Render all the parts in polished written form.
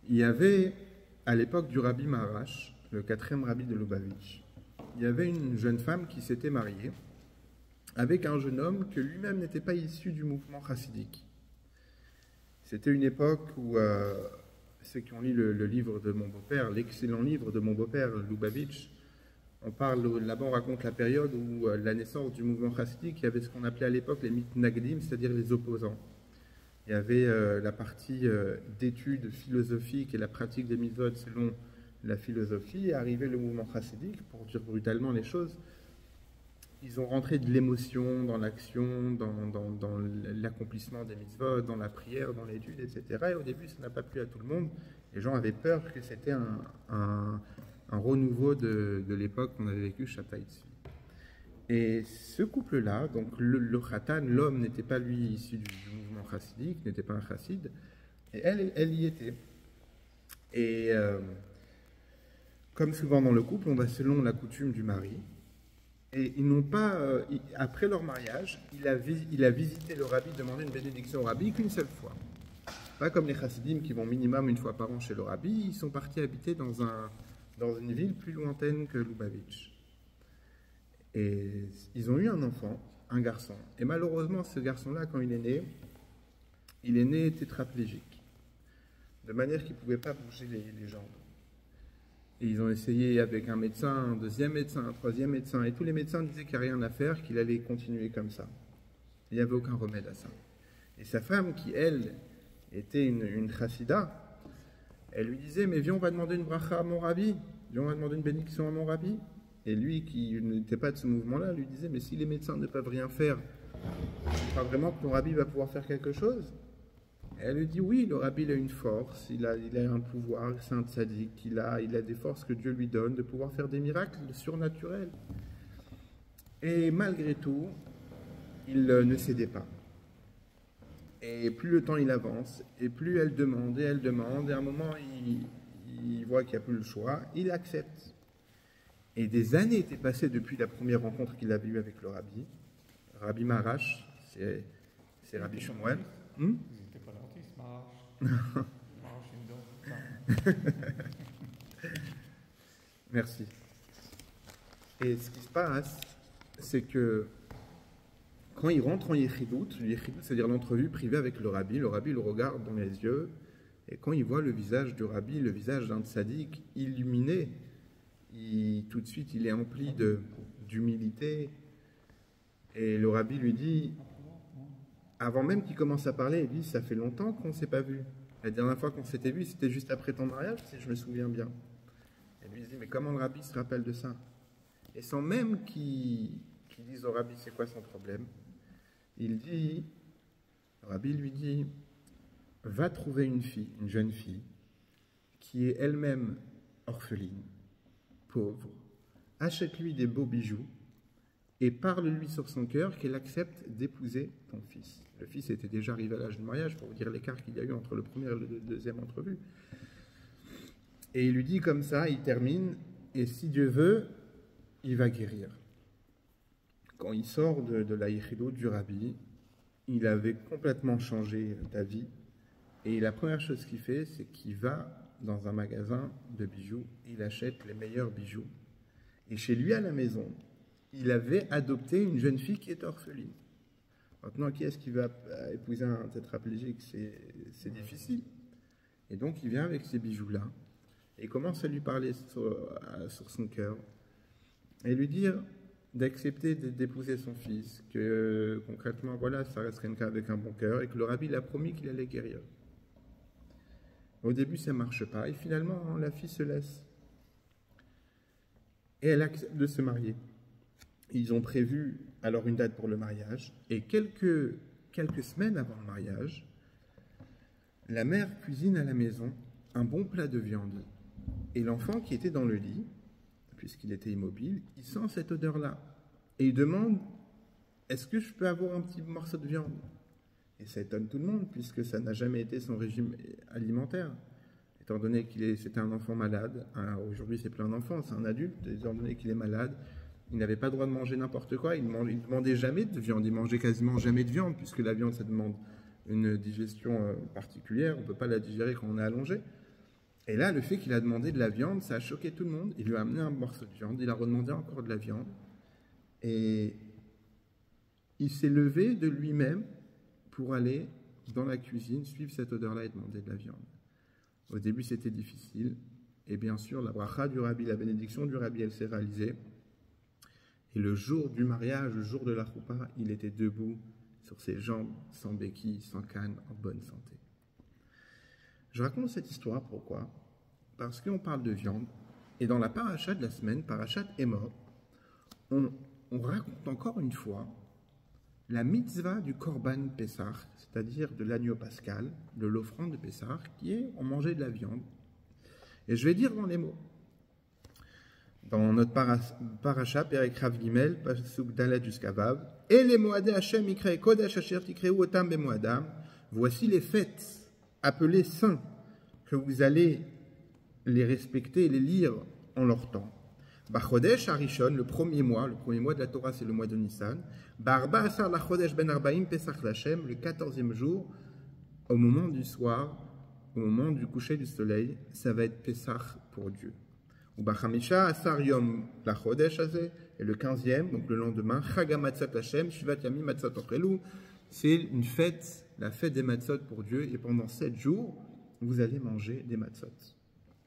Il y avait, à l'époque du Rabbi Maharash, le quatrième rabbi de Lubavitch, il y avait une jeune femme qui s'était mariée avec un jeune homme que lui-même n'était pas issu du mouvement chassidique. C'était une époque où ceux qui ont lu le livre de mon beau-père, l'excellent livre de mon beau-père, Lubavitch, on parle, là-bas on raconte la période où la naissance du mouvement chassidique, il y avait ce qu'on appelait à l'époque les mitnagdim, c'est-à-dire les opposants. Il y avait la partie d'études philosophiques et la pratique des mitzvot selon la philosophie, et arrivé le mouvement chassidique, pour dire brutalement les choses, ils ont rentré de l'émotion dans l'action, dans l'accomplissement des mitzvot, dans la prière, dans l'étude, etc. Et au début, ça n'a pas plu à tout le monde. Les gens avaient peur que c'était un renouveau de l'époque qu'on avait vécu Shabbat. Et ce couple-là, donc le Khatan, l'homme n'était pas lui issu du mouvement chassidique, n'était pas un chassid, et elle y était. Et comme souvent dans le couple, on va selon la coutume du mari. Et ils n'ont pas, après leur mariage, il a visité le rabbi, demandé une bénédiction au rabbi qu'une seule fois. Pas comme les chassidim qui vont minimum une fois par an chez le rabbi, ils sont partis habiter dans une ville plus lointaine que Lubavitch. Et ils ont eu un enfant, un garçon. Et malheureusement, ce garçon-là, quand il est né tétraplégique, de manière qu'il ne pouvait pas bouger les jambes. Et ils ont essayé avec un médecin, un deuxième médecin, un troisième médecin, et tous les médecins disaient qu'il n'y a rien à faire, qu'il allait continuer comme ça. Il n'y avait aucun remède à ça. Et sa femme, qui elle, était une chassida, elle lui disait, mais viens, on va demander une bracha à mon rabbi, viens, on va demander une bénédiction à mon rabbi. Et lui, qui n'était pas de ce mouvement-là, lui disait, mais si les médecins ne peuvent rien faire, tu crois vraiment que ton rabbi va pouvoir faire quelque chose? Et elle lui dit, oui, le rabbi il a une force, il a un pouvoir, c'est un tzaddik, il a des forces que Dieu lui donne de pouvoir faire des miracles surnaturels. Et malgré tout, il ne cédait pas. Et plus le temps il avance, et plus elle demande, et à un moment, il voit qu'il n'y a plus le choix, il accepte. Et des années étaient passées depuis la première rencontre qu'il avait eue avec le rabbi. Rabbi Maharash, c'est Rabbi Shmuel. Ils n'étaient pas dentistes, Maharash. Maharash, une dent. Merci. Et ce qui se passe, c'est que quand il rentre en Yechidut, c'est-à-dire l'entrevue privée avec le rabbi le regarde dans les yeux, et quand il voit le visage du rabbi, le visage d'un tzaddik illuminé, tout de suite, il est empli d'humilité. Et le rabbi lui dit, avant même qu'il commence à parler, il dit, ça fait longtemps qu'on ne s'est pas vu. La dernière fois qu'on s'était vu, c'était juste après ton mariage, si je me souviens bien. Et lui dit, mais comment le rabbi se rappelle de ça? Et sans même qu'il dise au rabbi, c'est quoi son problème? Le rabbi lui dit, va trouver une jeune fille, qui est elle-même orpheline, pauvre, achète-lui des beaux bijoux et parle-lui sur son cœur qu'elle accepte d'épouser ton fils. Le fils était déjà arrivé à l'âge du mariage, pour vous dire l'écart qu'il y a eu entre le premier et la deuxième entrevue. Et il lui dit comme ça, il termine, et si Dieu veut, il va guérir. Quand il sort de la Yechidut du rabbi, il avait complètement changé d'avis, et la première chose qu'il fait, c'est qu'il va dans un magasin de bijoux, il achète les meilleurs bijoux. Et chez lui à la maison, il avait adopté une jeune fille qui est orpheline. Maintenant, qui est-ce qui va épouser un tétraplégique? C'est difficile. Et donc, il vient avec ces bijoux-là et commence à lui parler sur son cœur et lui dire d'accepter d'épouser son fils, que concrètement, voilà, ça resterait une cas avec un bon cœur et que le rabbi l'a promis qu'il allait guérir. Au début, ça ne marche pas. Et finalement, la fille se laisse. Et elle accepte de se marier. Ils ont prévu alors une date pour le mariage. Et quelques semaines avant le mariage, la mère cuisine à la maison un bon plat de viande. Et l'enfant qui était dans le lit, puisqu'il était immobile, il sent cette odeur-là. Et il demande, est-ce que je peux avoir un petit morceau de viande? Et ça étonne tout le monde, puisque ça n'a jamais été son régime alimentaire. Étant donné c'était un enfant malade, aujourd'hui c'est plus un enfant, c'est un adulte, étant donné qu'il est malade, il n'avait pas le droit de manger n'importe quoi, il ne demandait jamais de viande, il mangeait quasiment jamais de viande, puisque la viande ça demande une digestion particulière, on ne peut pas la digérer quand on est allongé. Et là, le fait qu'il a demandé de la viande, ça a choqué tout le monde. Il lui a amené un morceau de viande, il a redemandé encore de la viande. Et il s'est levé de lui-même pour aller dans la cuisine, suivre cette odeur-là et demander de la viande. Au début, c'était difficile. Et bien sûr, la bracha du rabbi, la bénédiction du rabbi, elle s'est réalisée. Et le jour du mariage, le jour de la choupa, il était debout sur ses jambes, sans béquilles, sans canne, en bonne santé. Je raconte cette histoire, pourquoi? Parce qu'on parle de viande, et dans la paracha de la semaine, parachat Emor, on raconte encore une fois la mitzvah du Korban Pessah, c'est-à-dire de l'agneau pascal, de l'offrande de Pessah, qui est on mangeait de la viande. Et je vais dire dans les mots. Dans notre paracha, Perek Rav Gimel, Pasuk Dalet jusqu'à Vav, et les Moadé Hashem Ikrei Kodesh Asher Tikreu Otam Bemoadam, voici les fêtes appelés saints, que vous allez les respecter et les lire en leur temps. Bachodesh Harishon, le premier mois de la Torah, c'est le mois de Nissan. Barba Asar Lachodesh Ben Arbaim Pesach Lachem, le 14e jour, au moment du soir, au moment du coucher du soleil, ça va être Pesach pour Dieu. Ou Bachamisha Asar Yom Lachodesh Azeh, et le 15e, donc le lendemain, Chaga Matzat Lachem, Shivat Yami Matzat Ochelou, c'est une fête, la fête des matzot pour Dieu, et pendant 7 jours, vous allez manger des matzot.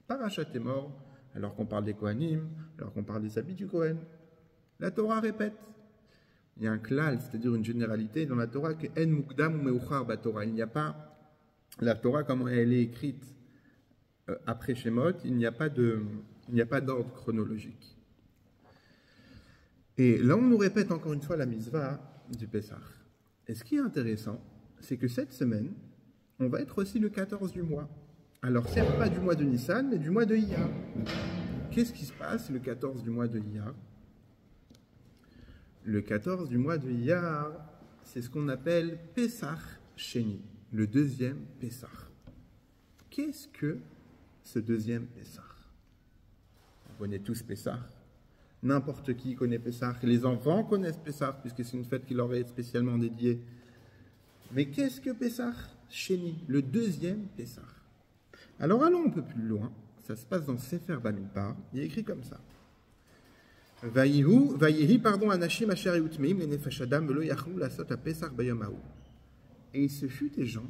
Parachat Emor, alors qu'on parle des Kohanim, alors qu'on parle des habits du Kohen. La Torah répète. Il y a un klal, c'est-à-dire une généralité dans la Torah, que En Mukdam ou Meuchar Batorah. Il n'y a pas, la Torah, comme elle est écrite après Shemot, il n'y a pas d'ordre chronologique. Et là, on nous répète encore une fois la mitzvah du Pessah. Et ce qui est intéressant, c'est que cette semaine, on va être aussi le 14 du mois. Alors, certes, pas du mois de Nissan, mais du mois de Iyar. Qu'est-ce qui se passe le 14 du mois de Iyar? Le 14 du mois de Iyar, c'est ce qu'on appelle Pesach Sheni, le deuxième Pesach. Qu'est-ce que ce deuxième Pesach? On connaît tous Pesach. N'importe qui connaît Pesach. Les enfants connaissent Pesach, puisque c'est une fête qui leur est spécialement dédiée. Mais qu'est-ce que Pesach Sheni, le deuxième Pesach? Alors allons un peu plus loin. Ça se passe dans Sefer Bamidbar. Il est écrit comme ça. Vayehi, anashim asher yutmeim lenefesh adam velo yachlu lasot hapesach bayom hahu. Et il se fut des gens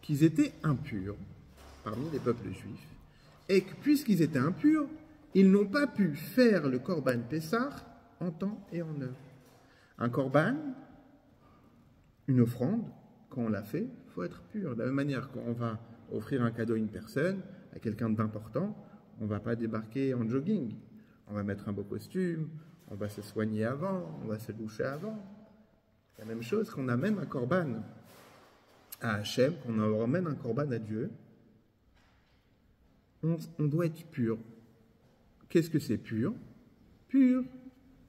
qui étaient impurs parmi les peuples juifs, et que puisqu'ils étaient impurs, ils n'ont pas pu faire le korban Pessah en temps et en heure. Un korban, une offrande, quand on l'a fait, il faut être pur. De la même manière, quand on va offrir un cadeau à une personne, à quelqu'un d'important, on ne va pas débarquer en jogging. On va mettre un beau costume, on va se soigner avant, on va se doucher avant. C'est la même chose qu'on amène un korban à Hachem, qu'on amène un korban à Dieu. On doit être pur. Qu'est-ce que c'est pur? Pur,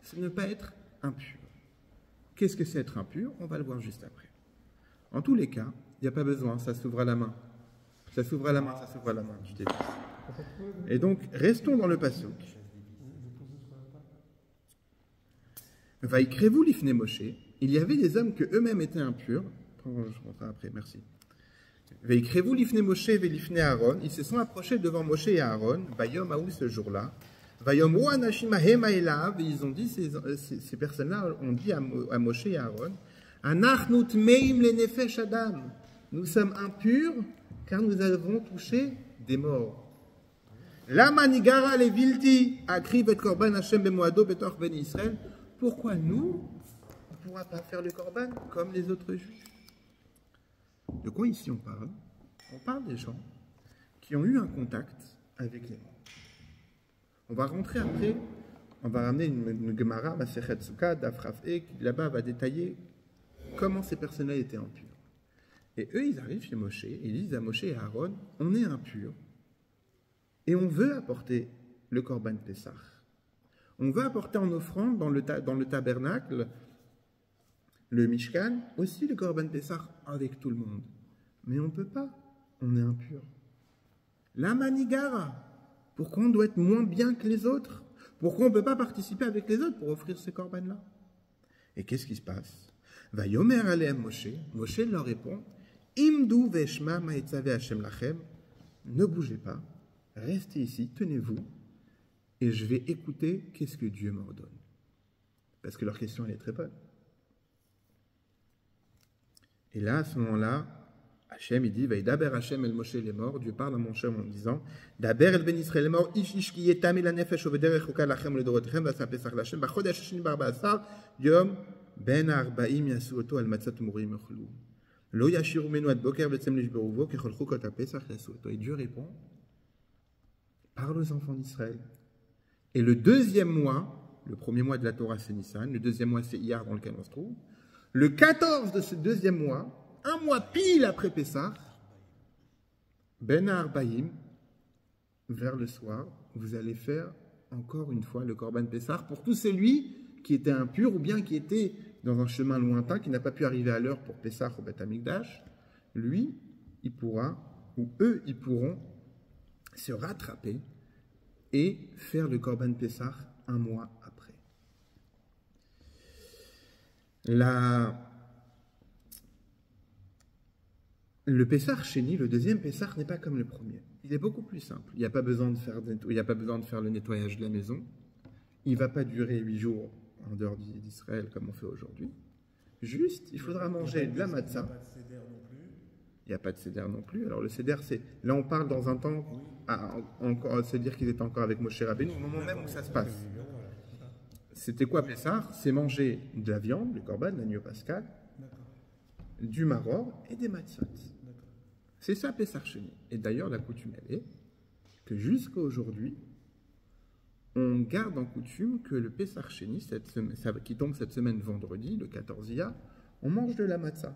c'est ne pas être impur. Qu'est-ce que c'est être impur? On va le voir juste après. En tous les cas, il n'y a pas besoin, ça s'ouvre à la main. Ça s'ouvre à la main, ça s'ouvre à la main, tu t'es dit. Et donc, restons dans le pasuk. Vaikrevu lifne Moshe, il y avait des hommes que eux-mêmes étaient impurs. Je rentrerai après, merci. Vaikrevu lifne Moshe ve lifne Aaron, ils se sont approchés devant Moshe et Aaron, Bayom Haou ce jour-là. Vayomru anashim hema elav, ils ont dit, ces personnes-là ont dit à Moshe et Aaron, Anachnu tmeim lenefesh adam, nous sommes impurs car nous avons touché des morts. Lama nigara levilti akriv et korban Hashem bemoado betor ben Israël. Pourquoi nous, on ne pourra pas faire le korban comme les autres juifs? De quoi ici on parle? On parle des gens qui ont eu un contact avec les morts. On va rentrer après, on va ramener une Gemara, Masechet Sukkah, d'Afraf, qui là-bas va détailler comment ces personnes-là étaient impures. Et eux, ils arrivent chez Moshe, et ils disent à Moshe et à Aaron, on est impurs, et on veut apporter le korban Pessah. On veut apporter en offrande dans le tabernacle, le Mishkan, aussi le korban Pessah avec tout le monde. Mais on ne peut pas, on est impur. La manigara, pourquoi on doit être moins bien que les autres? Pourquoi on ne peut pas participer avec les autres pour offrir ce korban-là? Et qu'est-ce qui se passe? Va yomer aleem Moshe, Moshe leur répond, Imdu veshma ma'etzave Hashem lachem, ne bougez pas, restez ici, tenez-vous, et je vais écouter qu'est-ce que Dieu m'ordonne. Parce que leur question, elle est très bonne. Et là, à ce moment-là, Hachem, il dit, Vaïdaber Hachem el Moshe les morts. Dieu parle à mon Hachem en disant, Daber el ben Israël les morts, ish ish ki yetam el nefesh oveder echoka lachem le dorotechem, vasam pesach lachem, bachodesh shini barba asar, yom ben arbaim yasu oto al matzat umurim yochlu. Lo yashiru menu ad boker vetsem lishberuvo, kecholchu kot pesach yasu oto. Et Dieu répond, parle aux enfants d'Israël. Et le deuxième mois, le premier mois de la Torah c'est Nissan, le deuxième mois c'est Iyar dans lequel on se trouve, le 14 de ce deuxième mois, un mois pile après Pessah, Ben Arbaïm, vers le soir, vous allez faire encore une fois le Korban Pessah pour tout celui qui était impur ou bien qui était dans un chemin lointain, qui n'a pas pu arriver à l'heure pour Pessah au Beth Amikdash. Lui, il pourra, ou eux, ils pourront se rattraper et faire le Korban Pessah un mois après. Le Pessah Sheni, le deuxième Pessah, n'est pas comme le premier. Il est beaucoup plus simple. Il n'y a pas besoin de faire le nettoyage de la maison. Il ne va pas durer 8 jours en dehors d'Israël comme on fait aujourd'hui. Juste, il faudra manger de la matzah. Il n'y a pas de seder non plus. Alors le seder, c'est... Là, on parle dans un temps... c'est-à-dire qu'ils étaient encore avec Moshe Rabbeinu au moment même où ça se passe. C'était quoi Pessah? C'est manger de la viande, le korban, l'agneau pascal, du maror et des matzot. C'est ça Pessah Sheni. Et d'ailleurs, la coutume, elle est que jusqu'à aujourd'hui, on garde en coutume que le Pessah Sheni, qui tombe cette semaine vendredi, le 14 Iyar, on mange de la matzah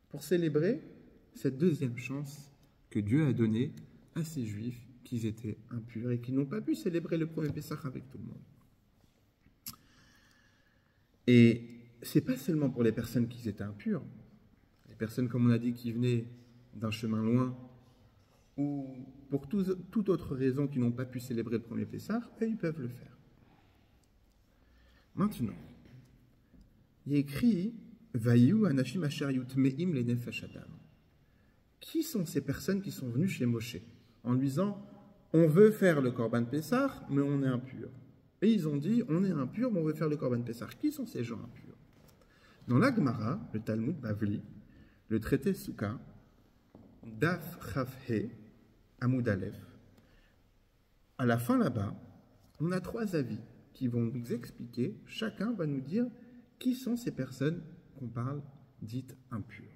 pour célébrer cette deuxième chance que Dieu a donnée à ces Juifs qui étaient impurs et qui n'ont pas pu célébrer le premier Pessah avec tout le monde. Et c'est pas seulement pour les personnes qui étaient impures, les personnes, comme on a dit, qui venaient d'un chemin loin, ou pour toute autre raison qui n'ont pas pu célébrer le premier Pessah, eux, ils peuvent le faire. Maintenant, il y a écrit Vayu anashim asher yutmeim lenefesh adam. Qui sont ces personnes qui sont venues chez Moshe en lui disant on veut faire le Korban Pessah, mais on est impur. Et ils ont dit on est impur, mais on veut faire le Korban Pessah. Qui sont ces gens impurs? Dans la Gemara, le Talmud Bavli, le traité Souka, Daf Chavhe, Amoud Aleph, à la fin là-bas, on a 3 avis qui vont nous expliquer, chacun va nous dire qui sont ces personnes qu'on parle dites impures.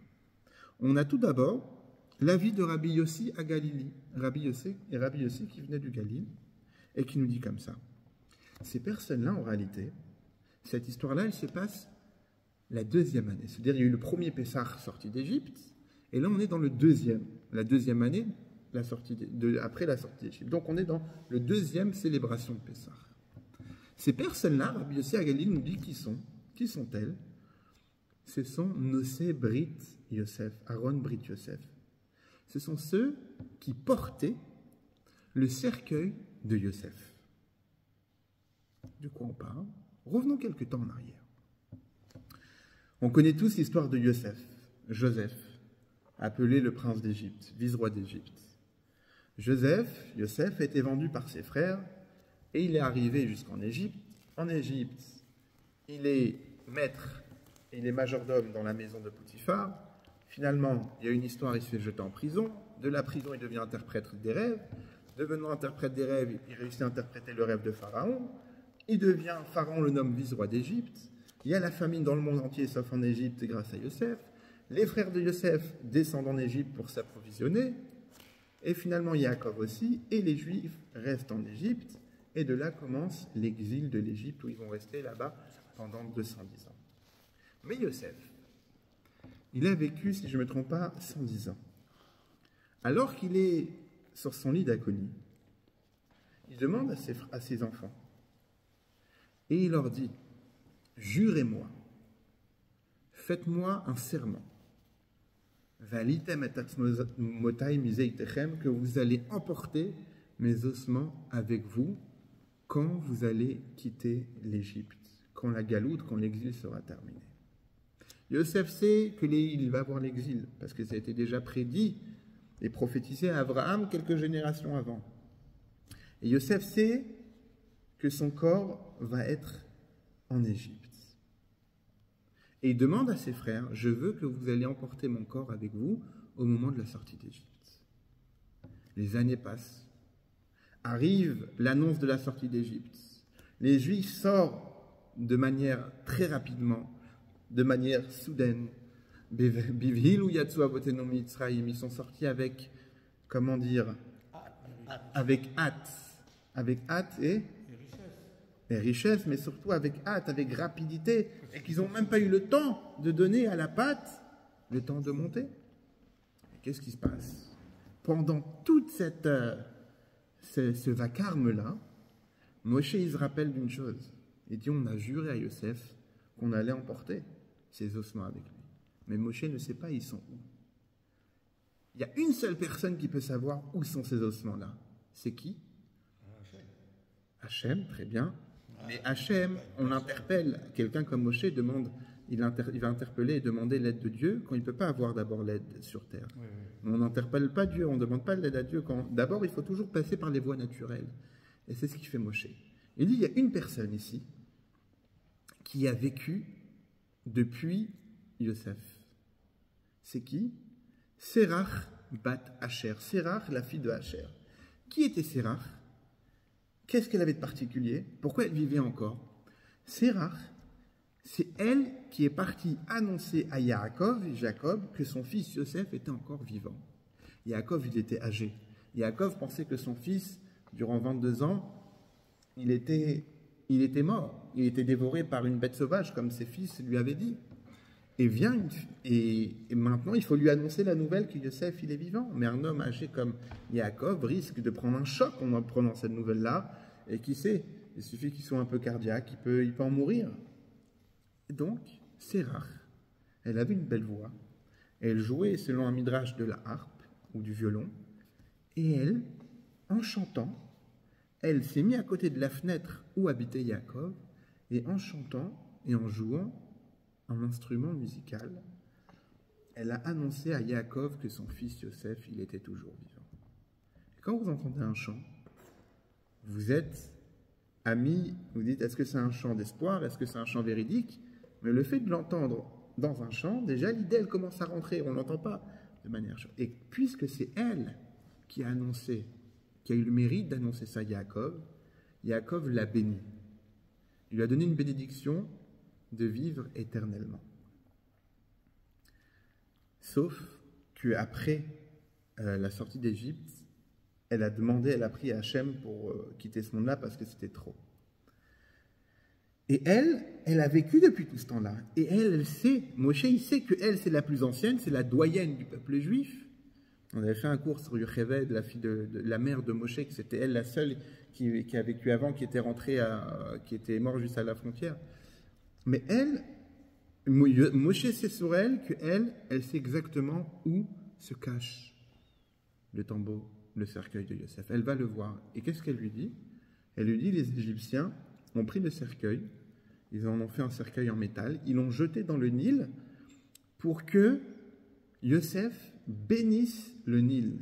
On a tout d'abord l'avis de Rabbi Yossi à Galilée, Rabbi Yossi qui venait du Galilée, et qui nous dit comme ça. Ces personnes-là, en réalité, cette histoire-là, elle se passe la deuxième année. C'est-à-dire, il y a eu le premier Pessah sorti d'Égypte, et là, on est dans la deuxième année après la sortie d'Égypte. Donc, on est dans le deuxième célébration de Pessah. Ces personnes-là, Rabbi Yossi à Galilée nous dit qui sont-elles? Ce sont Nosé Brit Yosef, Aaron Brit Yosef. Ce sont ceux qui portaient le cercueil de Yosef. De quoi on parle? Revenons quelque temps en arrière. On connaît tous l'histoire de Joseph, appelé le prince d'Égypte, vice-roi d'Égypte. Yosef a été vendu par ses frères et il est arrivé jusqu'en Égypte. En Égypte, il est maître, il est majordome dans la maison de Potiphar. Finalement, il y a une histoire, il se fait jeter en prison. De la prison, il devient interprète des rêves. Devenant interprète des rêves, il réussit à interpréter le rêve de Pharaon. Il devient, Pharaon le nomme vice-roi d'Égypte. Il y a la famine dans le monde entier, sauf en Égypte, grâce à Yosef. Les frères de Yosef descendent en Égypte pour s'approvisionner. Et finalement, Yaakov aussi. Et les Juifs restent en Égypte. Et de là commence l'exil de l'Égypte, où ils vont rester là-bas pendant 210 ans. Mais Yosef, il a vécu, si je ne me trompe pas, 110 ans. Alors qu'il est sur son lit d'agonie, il demande à ses enfants, et il leur dit, jurez-moi, faites-moi un serment, que vous allez emporter mes ossements avec vous quand vous allez quitter l'Égypte, quand la galoute, quand l'exil sera terminé. Yosef sait qu'il va avoir l'exil, parce que ça a été déjà prédit et prophétisé à Abraham quelques générations avant. Et Yosef sait que son corps va être en Égypte. Et il demande à ses frères, je veux que vous alliez emporter mon corps avec vous au moment de la sortie d'Égypte. Les années passent. Arrive l'annonce de la sortie d'Égypte. Les Juifs sortent de manière très rapidement, de manière soudaine. Bivhil ou Yatsu Avotenu Mitzrayim, ils sont sortis avec, comment dire, avec hâte et richesse, mais surtout avec hâte, avec rapidité, et qu'ils n'ont même pas eu le temps de donner à la pâte le temps de monter. Qu'est-ce qui se passe? Pendant toute ce vacarme-là, Moshe, il se rappelle d'une chose. Il dit, on a juré à Yosef qu'on allait emporter ses ossements avec lui. Mais Moshe ne sait pas, ils sont où. Il y a une seule personne qui peut savoir où sont ces ossements-là. C'est qui? Hachem, très bien. Mais Hachem, on interpelle, quelqu'un comme Moshe demande, il va interpeller et demander l'aide de Dieu quand il ne peut pas avoir d'abord l'aide sur terre. Oui, oui. On n'interpelle pas Dieu, on ne demande pas l'aide à Dieu. D'abord, il faut toujours passer par les voies naturelles. Et c'est ce qui fait Moshe. Il dit, il y a une personne ici qui a vécu depuis Yosef. C'est qui? Sérach bat Hacher. Sérach, la fille de Hacher. Qui était Sérach? Qu'est-ce qu'elle avait de particulier? Pourquoi elle vivait encore? Sérach, c'est elle qui est partie annoncer à Jacob, que son fils Yosef était encore vivant. Yaakov, il était âgé. Yaakov pensait que son fils, durant 22 ans, il était mort. Il était dévoré par une bête sauvage, comme ses fils lui avaient dit. Et maintenant, il faut lui annoncer la nouvelle que Yosef, il est vivant. Mais un homme âgé comme Yaakov risque de prendre un choc en apprenant cette nouvelle-là. Et qui sait, il suffit qu'il soit un peu cardiaque, il peut en mourir. Donc, Sérach, elle avait une belle voix. Elle jouait, selon un midrash, de la harpe ou du violon. Et elle, en chantant, elle s'est mise à côté de la fenêtre où habitait Yaakov. Et en chantant et en jouant un instrument musical, elle a annoncé à Yaakov que son fils Yosef, il était toujours vivant. Et quand vous entendez un chant, vous êtes amis, vous dites, est-ce que c'est un chant d'espoir, est-ce que c'est un chant véridique? Mais le fait de l'entendre dans un chant, déjà l'idée, elle commence à rentrer, on ne l'entend pas de manière... Et puisque c'est elle qui a annoncé, qui a eu le mérite d'annoncer ça à Yaakov, Yaakov l'a béni. Il lui a donné une bénédiction de vivre éternellement. Sauf qu'après la sortie d'Égypte, elle a prié à Hachem pour quitter ce monde-là parce que c'était trop. Et elle a vécu depuis tout ce temps-là. Et elle sait, Moshe, il sait qu'elle, c'est la plus ancienne, c'est la doyenne du peuple juif. On avait fait un cours sur Yocheved, la fille de la mère de Moshe, que c'était elle la seule qui a vécu avant, qui était morte juste à la frontière. Mais elle, Moshe sait sur elle qu'elle sait exactement où se cache le tombeau, le cercueil de Yosef. Elle va le voir. Et qu'est-ce qu'elle lui dit? Elle lui dit, les Égyptiens ont pris le cercueil, ils en ont fait un cercueil en métal, ils l'ont jeté dans le Nil pour que Yosef bénisse le Nil.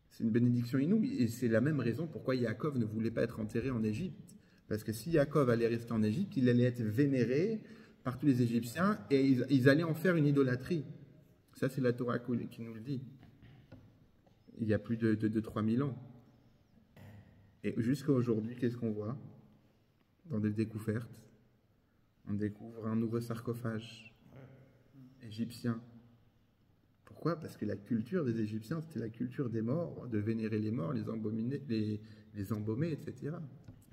C'est une bénédiction inouïe. Et c'est la même raison pourquoi Yaakov ne voulait pas être enterré en Égypte. Parce que si Yaakov allait rester en Égypte, il allait être vénéré par tous les Égyptiens et ils allaient en faire une idolâtrie. Ça, c'est la Torah qui nous le dit. Il y a plus de 3000 ans. Et jusqu'à aujourd'hui, qu'est-ce qu'on voit dans des découvertes? On découvre un nouveau sarcophage égyptien. Pourquoi? Parce que la culture des Égyptiens, c'était la culture des morts, de vénérer les morts, les embaumer, etc.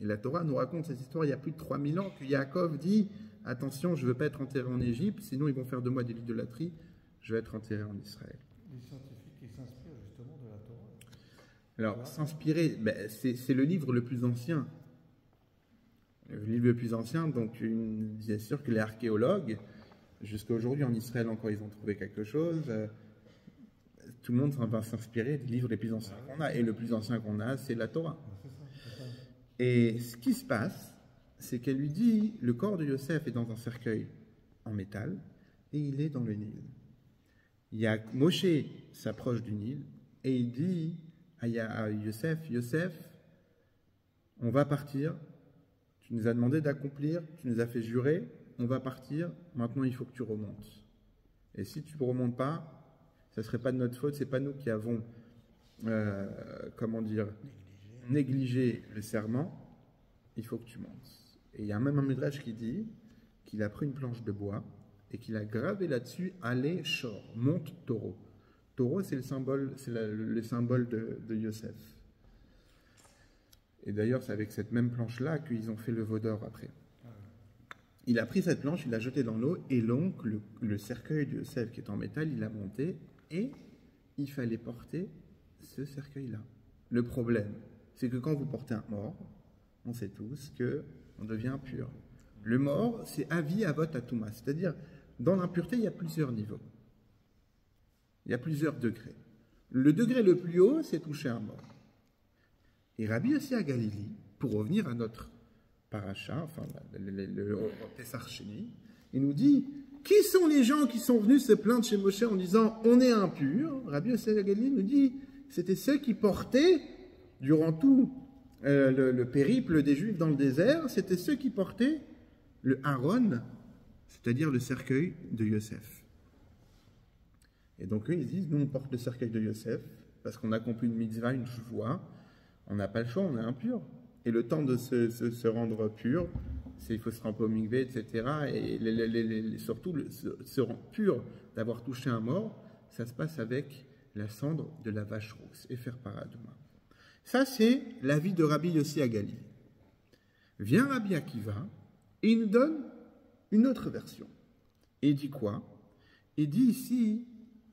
Et la Torah nous raconte cette histoire il y a plus de 3000 ans que Yaakov dit « Attention, je ne veux pas être enterré en Égypte, sinon ils vont faire de moi de l'idolâtrie, je vais être enterré en Israël. » Les scientifiques qui s'inspirent justement de la Torah. Alors, s'inspirer, c'est le livre le plus ancien. Le livre le plus ancien, donc bien sûr que les archéologues, jusqu'à aujourd'hui en Israël encore, ils ont trouvé quelque chose. Tout le monde va s'inspirer des livres les plus anciens qu'on a. Et le plus ancien qu'on a, c'est la Torah. C'est ça. Et ce qui se passe, c'est qu'elle lui dit, le corps de Yosef est dans un cercueil en métal et il est dans le Nil. Moshe s'approche du Nil et il dit, à Yosef, Yosef, on va partir, tu nous as demandé d'accomplir, tu nous as fait jurer, on va partir, maintenant il faut que tu remontes. Et si tu ne remontes pas, ça ne serait pas de notre faute, ce n'est pas nous qui avons, négligé le serment, il faut que tu montes. Et il y a même un midrash qui dit qu'il a pris une planche de bois et qu'il a gravé là-dessus « Allez, Shor », monte taureau. Taureau, c'est le symbole de Yosef. Et d'ailleurs, c'est avec cette même planche-là qu'ils ont fait le veau d'or après. Il a pris cette planche, il l'a jetée dans l'eau, et donc le cercueil de Yosef qui est en métal, il l'a monté, et il fallait porter ce cercueil-là. Le problème, c'est que quand vous portez un mort, on sait tous qu'on devient impur. Le mort, c'est avi avot atuma, c'est-à-dire, dans l'impureté, il y a plusieurs niveaux. Il y a plusieurs degrés. Le degré le plus haut, c'est toucher un mort. Et Rabbi Yossi à Galilée, pour revenir à notre paracha, enfin le Pessar Sheni, il nous dit, qui sont les gens qui sont venus se plaindre chez Moshe en disant, on est impur? Rabbi Yossi à Galilée nous dit, c'était ceux qui portaient, durant tout le périple des Juifs dans le désert, c'était ceux qui portaient le Aaron, c'est-à-dire le cercueil de Yosef. Et donc eux, ils disent, nous on porte le cercueil de Yosef, parce qu'on a accompli une mitzvah, une choua, on n'a pas le choix, on est impur. Et le temps de se rendre pur, il faut se tremper au mikvé, etc. Et surtout, se rendre pur d'avoir touché un mort, ça se passe avec la cendre de la vache rousse, et faire paradouma. Ça, c'est l'avis de Rabbi Yossi à Galilée. Vient Rabbi Akiva, et il nous donne une autre version. Et il dit quoi? Il dit ici,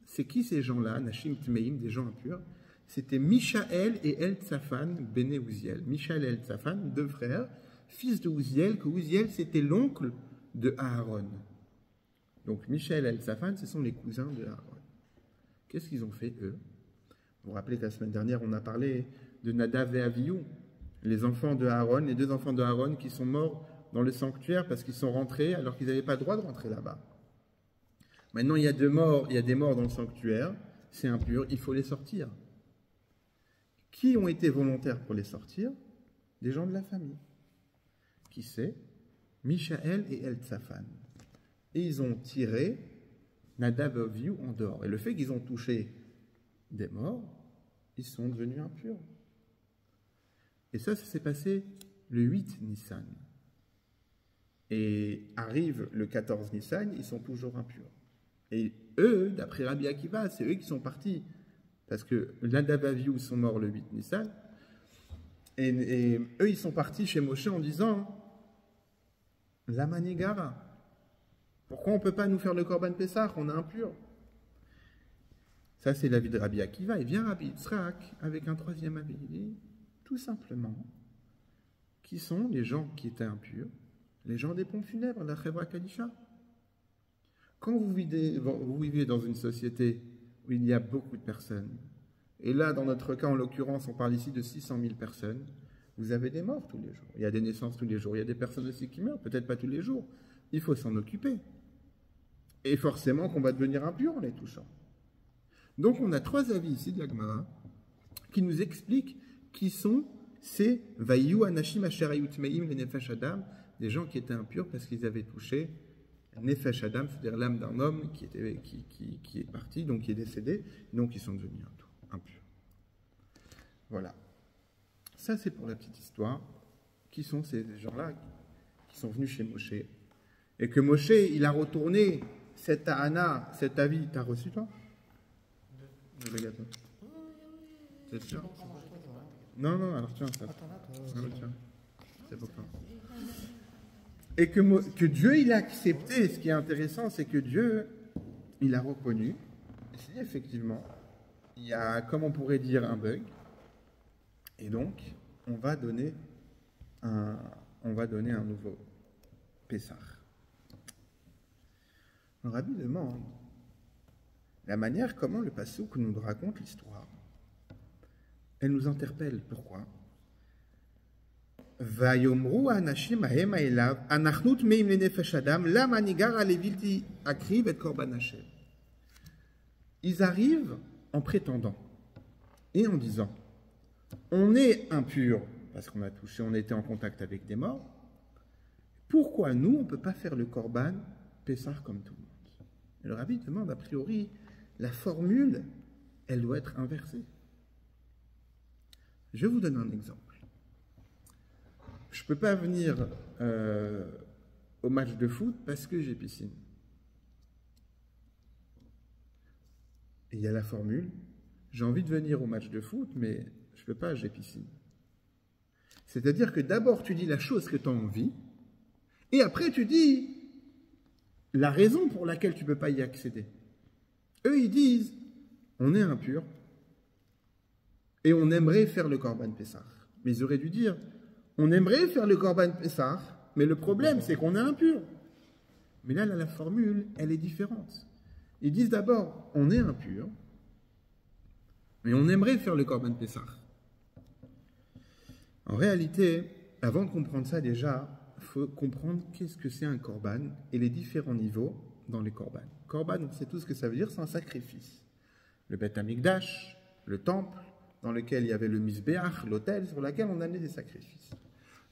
c'est qui ces gens-là, Nashim Tmeim, des gens impurs? C'était Mishaël et El-Tsafan, Béné Ouziel. Mishaël et El-Tsafan, deux frères, fils de Ouziel, que Ouziel, c'était l'oncle de Aaron. Donc Mishaël et El-Tsafan, ce sont les cousins de Aaron. Qu'est-ce qu'ils ont fait, eux? Vous vous rappelez que la semaine dernière, on a parlé de Nadav et Avihu, les enfants de Aaron, les deux enfants de Aaron qui sont morts dans le sanctuaire parce qu'ils sont rentrés alors qu'ils n'avaient pas le droit de rentrer là-bas. Maintenant, il y a des morts dans le sanctuaire, c'est impur, il faut les sortir. Qui ont été volontaires pour les sortir? Des gens de la famille. Qui c'est? Mishaël et El-Tsafan. Et ils ont tiré Nadav et Avihu en dehors. Et le fait qu'ils ont touché des morts, ils sont devenus impurs. Et ça s'est passé le 8 Nissan. Et arrive le 14 Nissan, ils sont toujours impurs. Et eux, d'après Rabbi Akiva, c'est eux qui sont partis. Parce que Nadav et Avihu sont morts le 8 Nissan. Et eux, ils sont partis chez Moshe en disant La manigara. Pourquoi on ne peut pas nous faire le Korban Pessah? On est impur. Ça, c'est l'avis de Rabbi Akiva. Et vient Rabbi Yitzhak avec un troisième avis. Il dit tout simplement qui sont les gens qui étaient impurs? Les gens des pompes funèbres, la Chevra Kadisha. Quand vous vivez dans une société où il y a beaucoup de personnes, et là, dans notre cas, en l'occurrence, on parle ici de 600 000 personnes, vous avez des morts tous les jours. Il y a des naissances tous les jours. Il y a des personnes aussi qui meurent, peut-être pas tous les jours. Il faut s'en occuper. Et forcément qu'on va devenir impur en les touchant. Donc, on a trois avis ici de la Gemara qui nous expliquent qui sont ces Vayu Anashim Asherayut Meim les Nefesh Adam, des gens qui étaient impurs parce qu'ils avaient touché Nefesh Adam, c'est-à-dire l'âme d'un homme qui est parti, donc qui est décédé, donc ils sont devenus impurs. Voilà. Ça, c'est pour la petite histoire. Qui sont ces gens-là qui sont venus chez Moshe? Et que Moshe, il a retourné cet ta'ana, cet avis. T'as reçu, toi? Le gâteau. C'est sûr? Non, alors tiens, ça. Non, tiens. C'est pour toi. Et que Dieu, il a accepté. Ce qui est intéressant, c'est que Dieu, il a reconnu. Et c'est effectivement, il y a, comme on pourrait dire, un bug. Et donc, on va donner un nouveau Pessah. Le Rabbi demande la manière comment le Passouk nous raconte l'histoire. Elle nous interpelle. Pourquoi? Vayomru anashim ahem elav anachnut meim lenefesh adam la manigara levilti akriv et korban Hashem. Ils arrivent en prétendant et en disant on est impur parce qu'on a touché, on était en contact avec des morts. Pourquoi nous, on ne peut pas faire le Corban Pessah comme tout le monde? Et le rabbi demande, a priori, la formule, elle doit être inversée. Je vous donne un exemple. Je ne peux pas venir au match de foot parce que j'ai piscine. Et il y a la formule, j'ai envie de venir au match de foot, mais je ne peux pas, j'ai piscine. C'est-à-dire que d'abord tu dis la chose que tu as envie, et après tu dis la raison pour laquelle tu ne peux pas y accéder. Eux, ils disent, on est impur, et on aimerait faire le Corban Pessah. Mais ils auraient dû dire, on aimerait faire le Corban Pessah, mais le problème, c'est qu'on est impur. Mais là, la formule, elle est différente. Ils disent d'abord, on est impur, mais on aimerait faire le Corban Pessah. En réalité, avant de comprendre ça déjà, il faut comprendre qu'est-ce que c'est un Corban et les différents niveaux dans les Corban. Corban, on sait tout ce que ça veut dire, c'est un sacrifice. Le Beth Amikdash, le temple, dans lequel il y avait le Mizbeach, l'autel, sur lequel on amenait des sacrifices.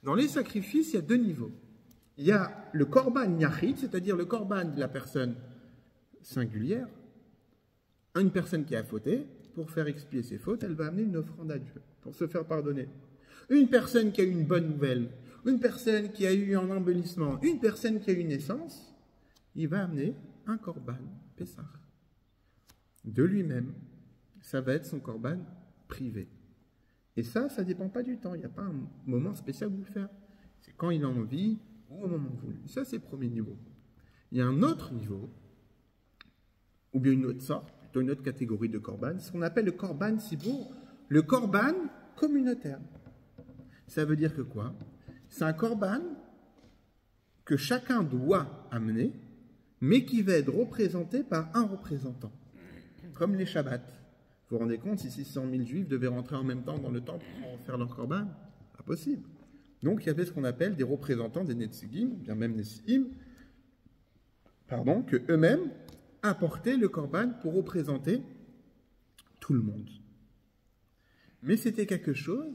Dans les sacrifices, il y a deux niveaux. Il y a le Corban Yachid, c'est-à-dire le Corban de la personne singulière, une personne qui a fauté, pour faire expier ses fautes, elle va amener une offrande à Dieu, pour se faire pardonner. Une personne qui a eu une bonne nouvelle, une personne qui a eu un embellissement, une personne qui a eu une naissance, il va amener un Corban Pessah. De lui-même, ça va être son Corban privé. Et ça ne dépend pas du temps, il n'y a pas un moment spécial pour le faire. C'est quand il a envie ou au moment voulu. Ça, c'est le premier niveau. Il y a un autre niveau, ou bien une autre sorte, plutôt une autre catégorie de Corban, ce qu'on appelle le Corban Sibour, le Corban communautaire. Ça veut dire que quoi? C'est un Corban que chacun doit amener, mais qui va être représenté par un représentant, comme les Shabbats. Vous vous rendez compte, si 600 000 Juifs devaient rentrer en même temps dans le temple pour faire leur Corban? Impossible. Donc il y avait ce qu'on appelle des représentants des Netsigim, bien même Netsigim, que eux-mêmes apportaient le Corban pour représenter tout le monde. Mais c'était quelque chose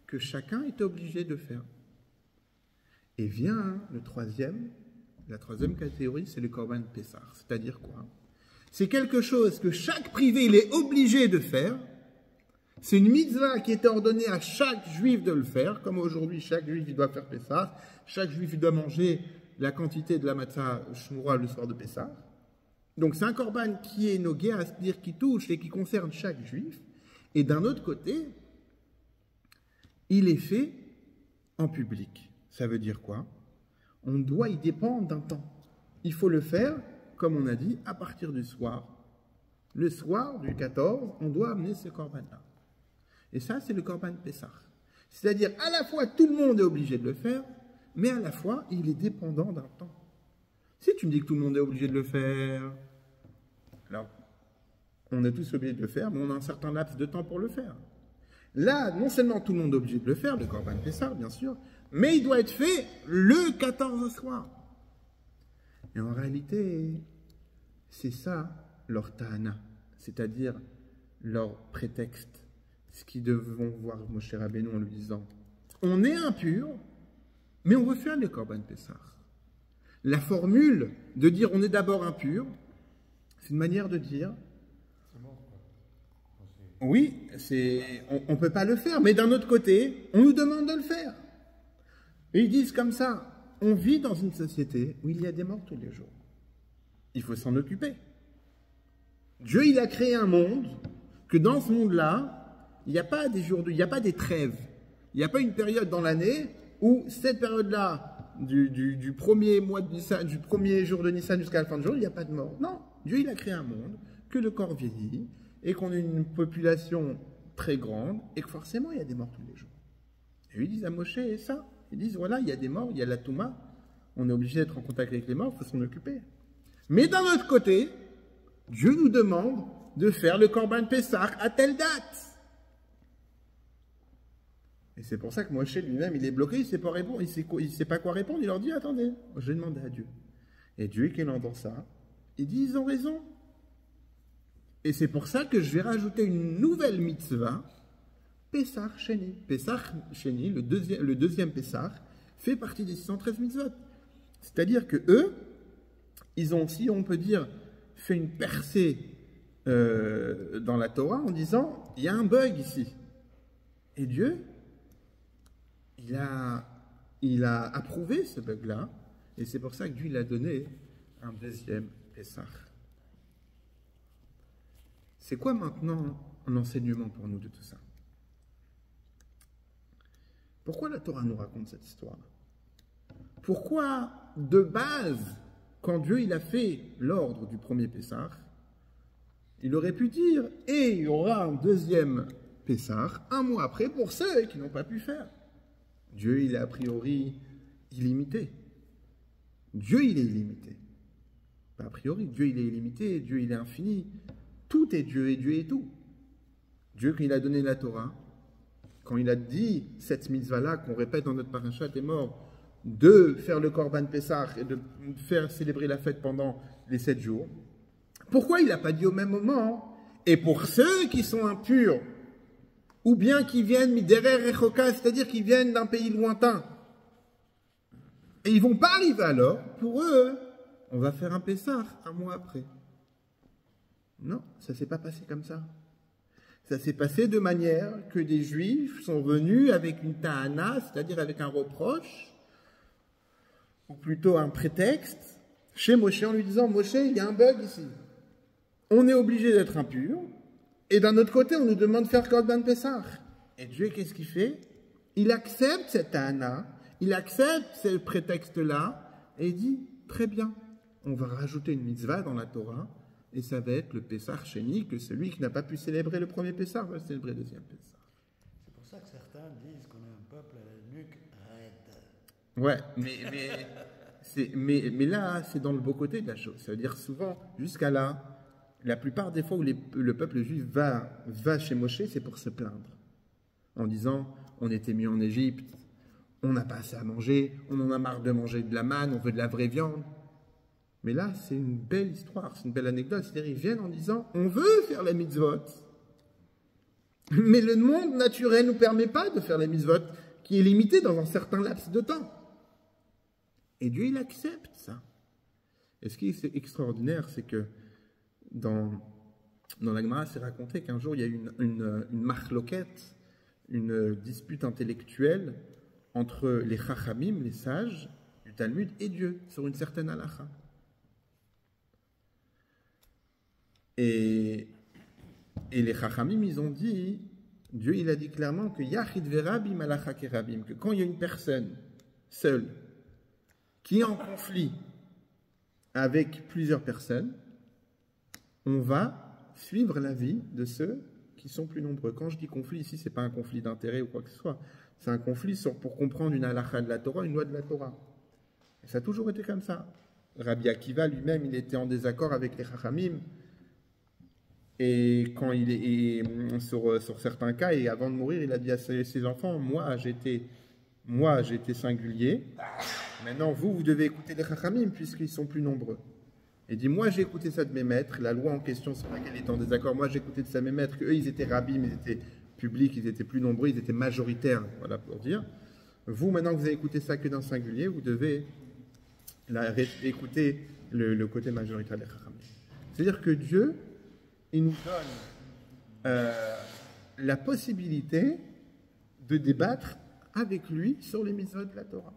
que chacun était obligé de faire. Et vient la troisième catégorie, c'est le Corban Pessah. C'est-à-dire quoi? C'est quelque chose que chaque privé il est obligé de faire. C'est une mitzvah qui était ordonnée à chaque juif de le faire, comme aujourd'hui chaque juif il doit faire Pessah, chaque juif il doit manger la quantité de la matzah shmura le soir de Pessah. Donc c'est un Corban qui est nogué, à se dire qui touche et qui concerne chaque juif. Et d'un autre côté, il est fait en public. Ça veut dire quoi? On doit y dépendre d'un temps. Il faut le faire, comme on a dit, à partir du soir. Le soir du 14, on doit amener ce Corban-là. Et ça, c'est le Corban Pessah. C'est-à-dire, à la fois, tout le monde est obligé de le faire, mais à la fois, il est dépendant d'un temps. Si tu me dis que tout le monde est obligé de le faire, alors, on est tous obligés de le faire, mais on a un certain laps de temps pour le faire. Là, non seulement tout le monde est obligé de le faire, le Corban Pessah, bien sûr, mais il doit être fait le 14 soir. Et en réalité, c'est ça leur ta'ana, c'est-à-dire leur prétexte, ce qu'ils devront voir Moshe Rabbeinu en lui disant, on est impur, mais on veut faire le Corban Pessah. La formule de dire on est d'abord impur, c'est une manière de dire, oui, on ne peut pas le faire, mais d'un autre côté, on nous demande de le faire. Et ils disent comme ça, on vit dans une société où il y a des morts tous les jours. Il faut s'en occuper. Dieu, il a créé un monde, que dans ce monde-là, il n'y a pas des jours, il n'y a pas des trêves. Il n'y a pas une période dans l'année où cette période-là, du premier mois de Nissan, du premier jour de Nissan jusqu'à la fin du jour, il n'y a pas de mort. Non, Dieu, il a créé un monde, que le corps vieillit, et qu'on a une population très grande, et que forcément, il y a des morts tous les jours. Et ils disent à Moshe, et ça, ils disent, voilà, il y a des morts, il y a la Touma, on est obligé d'être en contact avec les morts, il faut s'en occuper. Mais d'un autre côté, Dieu nous demande de faire le Corban Pessah à telle date. Et c'est pour ça que Moshe lui-même, il est bloqué, il ne sait pas répondre, il sait pas quoi répondre, il leur dit, attendez, je vais demander à Dieu. Et Dieu, qui entend ça, il dit, ils ont raison. Et c'est pour ça que je vais rajouter une nouvelle mitzvah, Pessah Sheni. Pessah Sheni, le deuxième Pessah, fait partie des 613 mitzvot. C'est-à-dire que eux, ils ont aussi, on peut dire, fait une percée dans la Torah en disant, il y a un bug ici. Et Dieu, il a approuvé ce bug-là, et c'est pour ça que Dieu il a donné un deuxième Pessah. C'est quoi maintenant un enseignement pour nous de tout ça? Pourquoi la Torah nous raconte cette histoire? Pourquoi, de base, quand Dieu il a fait l'ordre du premier Pessah, il aurait pu dire « Et il y aura un deuxième Pessah, un mois après, pour ceux qui n'ont pas pu faire. » Dieu, il est a priori illimité. Dieu, il est illimité. Pas a priori, Dieu, il est illimité, Dieu, il est infini. Tout est Dieu et Dieu est tout. Dieu, quand il a donné la Torah, quand il a dit cette mitzvah-là qu'on répète dans notre parashat est mort, de faire le Korban Pessah et de faire célébrer la fête pendant les 7 jours, pourquoi il n'a pas dit au même moment, et pour ceux qui sont impurs, ou bien qui viennent miderer rechoka, c'est-à-dire qui viennent d'un pays lointain, et ils ne vont pas arriver alors, pour eux, on va faire un Pessah un mois après. Non, ça ne s'est pas passé comme ça. Ça s'est passé de manière que des Juifs sont venus avec une ta'ana, c'est-à-dire avec un reproche, ou plutôt un prétexte, chez Moshe en lui disant « Moshe, il y a un bug ici. On est obligé d'être impur, et d'un autre côté, on nous demande de faire Korban Pessah. » Et Dieu, qu'est-ce qu'il fait? Il accepte cette ta'ana, il accepte ce prétexte-là, et il dit « Très bien, on va rajouter une mitzvah dans la Torah, et ça va être le Pessah Sheni, que celui qui n'a pas pu célébrer le premier Pessah va célébrer le deuxième Pessah. » C'est pour ça que certains disent qu'on est un peuple à la nuque raide. Ouais, mais là, c'est dans le beau côté de la chose. Ça veut dire souvent, jusqu'à là, la plupart des fois où le peuple juif va chez Moshe, c'est pour se plaindre. En disant, on était mis en Égypte, on n'a pas assez à manger, on en a marre de manger de la manne, on veut de la vraie viande. Mais là, c'est une belle histoire, c'est une belle anecdote. C'est-à-dire, ils viennent en disant, on veut faire la mitzvot, mais le monde naturel ne nous permet pas de faire la mitzvot, qui est limité dans un certain laps de temps. Et Dieu, il accepte ça. Et ce qui est extraordinaire, c'est que dans la Gemara, c'est raconté qu'un jour, il y a eu une marloquette, une dispute intellectuelle entre les chachamim, les sages du Talmud, et Dieu, sur une certaine halakha. Et les chachamim, ils ont dit, Dieu, il a dit clairement que Yachid verabim alacha kerabim, que quand il y a une personne seule qui est en conflit avec plusieurs personnes, on va suivre l'avis de ceux qui sont plus nombreux. Quand je dis conflit ici, ce n'est pas un conflit d'intérêt ou quoi que ce soit. C'est un conflit pour comprendre une halakha de la Torah, une loi de la Torah. Et ça a toujours été comme ça. Rabbi Akiva lui-même, il était en désaccord avec les chachamim. Et quand il est sur certains cas, et avant de mourir, il a dit à ses enfants, moi j'étais singulier, maintenant vous devez écouter les chachamim puisqu'ils sont plus nombreux. Et dit, moi j'ai écouté ça de mes maîtres, la loi en question sur laquelle il était en désaccord, moi j'ai écouté de ça de mes maîtres, qu'eux ils étaient rabbis, ils étaient publics, ils étaient plus nombreux, ils étaient majoritaires, voilà pour dire. Vous maintenant que vous avez écouté ça que d'un singulier, vous devez écouter le côté majoritaire des chachamim. C'est-à-dire que Dieu, il nous donne la possibilité de débattre avec lui sur les mitzvot de la Torah.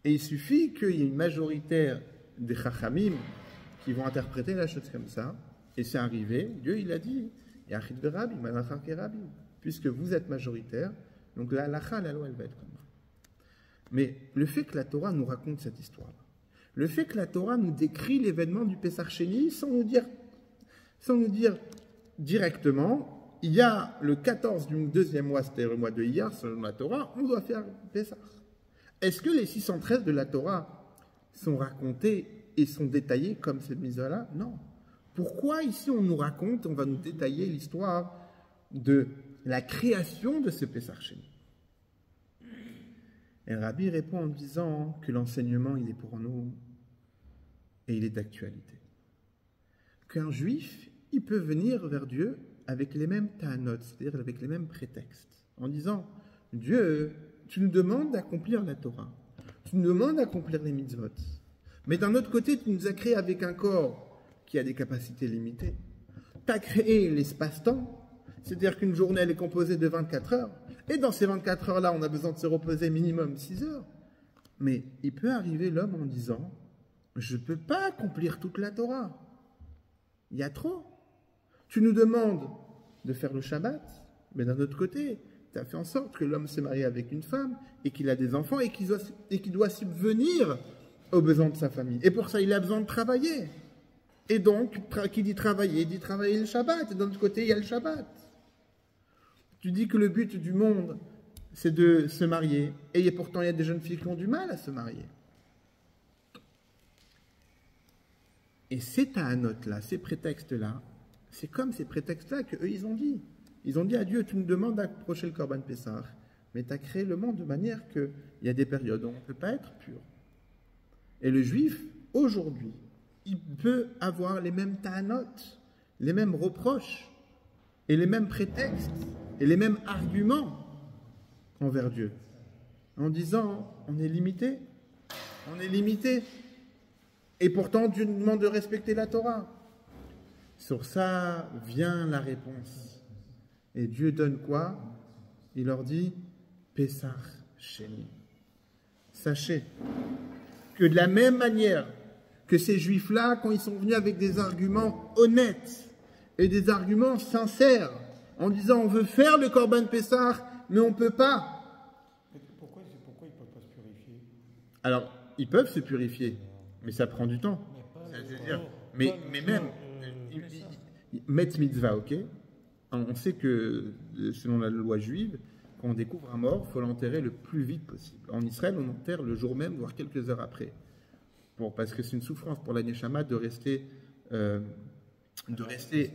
Et il suffit qu'il y ait une majorité des chachamim qui vont interpréter la chose comme ça, et c'est arrivé, Dieu il a dit, Yachid verabim, malachar kerabim, puisque vous êtes majoritaire, donc la halacha, la loi, elle va être comme ça. Mais le fait que la Torah nous raconte cette histoire, le fait que la Torah nous décrit l'événement du Pessah Sheni sans nous dire directement, il y a le 14 du deuxième mois, c'était le mois de Iyar, selon la Torah, on doit faire Pessah. Est-ce que les 613 de la Torah sont racontés et sont détaillés comme cette mise-là? Non. Pourquoi ici on nous raconte, on va nous détailler l'histoire de la création de ce Pessah Sheni? Et le Rabbi répond en disant que l'enseignement il est pour nous et il est d'actualité. Qu'un juif, il peut venir vers Dieu avec les mêmes ta'anot, c'est-à-dire avec les mêmes prétextes, en disant, Dieu, tu nous demandes d'accomplir la Torah, tu nous demandes d'accomplir les mitzvot, mais d'un autre côté, tu nous as créé avec un corps qui a des capacités limitées. Tu as créé l'espace-temps, c'est-à-dire qu'une journée, elle est composée de 24 heures, et dans ces 24 heures-là, on a besoin de se reposer minimum 6 heures. Mais il peut arriver l'homme en disant, je ne peux pas accomplir toute la Torah. Il y a trop. Tu nous demandes de faire le Shabbat, mais d'un autre côté, tu as fait en sorte que l'homme s'est marié avec une femme et qu'il a des enfants et qu'il doit subvenir aux besoins de sa famille. Et pour ça, il a besoin de travailler. Et donc, qui dit travailler le Shabbat. Et d'un autre côté, il y a le Shabbat. Tu dis que le but du monde, c'est de se marier. Et pourtant, il y a des jeunes filles qui ont du mal à se marier. Et ces ta'anot-là, ces prétextes-là, c'est comme ces prétextes-là qu'eux, ils ont dit. Ils ont dit à Dieu, tu nous demandes d'approcher le Korban Pessah, mais tu as créé le monde de manière qu'il y a des périodes où on ne peut pas être pur. Et le juif, aujourd'hui, il peut avoir les mêmes ta'anot, les mêmes reproches, et les mêmes prétextes, et les mêmes arguments envers Dieu. En disant, on est limité. Et pourtant, Dieu nous demande de respecter la Torah. Sur ça vient la réponse. Et Dieu donne quoi? Il leur dit, Pessah Sheni. Sachez que de la même manière que ces juifs-là, quand ils sont venus avec des arguments honnêtes et des arguments sincères, en disant on veut faire le Korban Pessah, mais on ne peut pas. Pourquoi ils ne peuvent pas se purifier? Alors, ils peuvent se purifier, mais ça prend du temps. Mais même, mettre mitzvah, ok? On sait que, selon la loi juive, quand on découvre un mort, il faut l'enterrer le plus vite possible. En Israël, on enterre le jour même, voire quelques heures après. Parce que c'est une souffrance pour la neshama de rester